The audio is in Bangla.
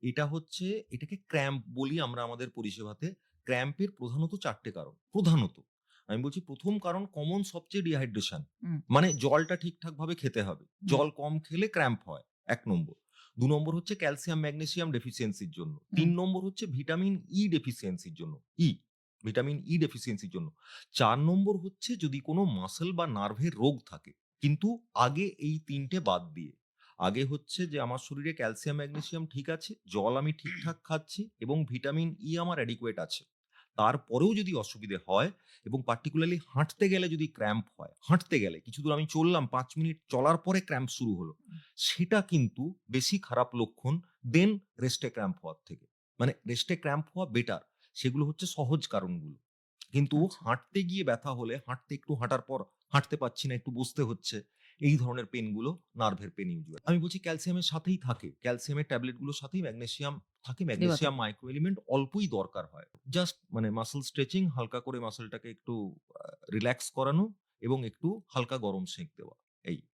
এটা হচ্ছে এটাকে ক্র্যাম্প বলি আমরা আমাদের পরিষেবাতে। ক্র্যাম্পের প্রধানত ৪ টে কারণ। প্রধানত। আমি বলছি ১ম কারণ কমন সবচেয়ে ডিহাইড্রেশন। হুম, মানে জলটা ঠিকঠাকভাবে খেতে হবে। হুম, জল কম খেলে ক্র্যাম্প হয় ১ নম্বর। ২ নম্বর হচ্ছে ক্যালসিয়াম, ম্যাগনেসিয়াম ডেফিসিয়েন্সির জন্য। হুম, ৩ নম্বর হচ্ছে ভিটামিন ই ডেফিসিয়েন্সির জন্য। ভিটামিন ই ডেফিসিয়েন্সির জন্য। ৪ নম্বর হচ্ছে যদি কোনো মাসল বা নার্ভের রোগ থাকে। কিন্তু আগে এই ৩ টে বাদ দিয়ে। আগে হচ্ছে যে আমার শরীরে ক্যালসিয়াম, ম্যাগনেসিয়াম ঠিক আছে, জল আমি ঠিকঠাক খাচ্ছি এবং ভিটামিন ই আমার অ্যাডিকুয়েট আছে। তারপরেও যদি অসুবিধে হয় এবং পার্টিকুলারলি হাঁটতে গেলে যদি ক্র্যাম্প হয়, হাঁটতে গেলে কিছু দূর আমি চললাম ৫ মিনিট চলার পরে ক্র্যাম্প শুরু হলো। হুম, সেটা কিন্তু বেশি খারাপ লক্ষণ দেন রেস্টে ক্র্যাম্প হওয়ার থেকে। মানে রেস্টে ক্র্যাম্প হওয়া বেটার। সেগুলো হচ্ছে সহজ কারণগুলো। কিন্তু আচ্ছা, হাঁটতে গিয়ে ব্যথা হলে একটু হাঁটার পর হাঁটতে পারছি না, একটু বসতে হচ্ছে। এই ধরনের পেইনগুলো নার্ভের পেইন ইউজুয়াল। আমি বলছি ক্যালসিয়ামের সাথেই থাকে। ক্যালসিয়ামের ট্যাবলেটগুলোর সাথেই ম্যাগনেসিয়াম থাকে। দেওয়া ম্যাগনেসিয়াম থাকে। মাইক্রো এলিমেন্ট অল্পই দরকার হয়। জাস্ট মানে মাসল স্ট্রেচিং, হালকা করে মাসলটাকে একটু রিল্যাক্স করানো এবং একটু হালকা গরম সেঁক দেওয়া। এই।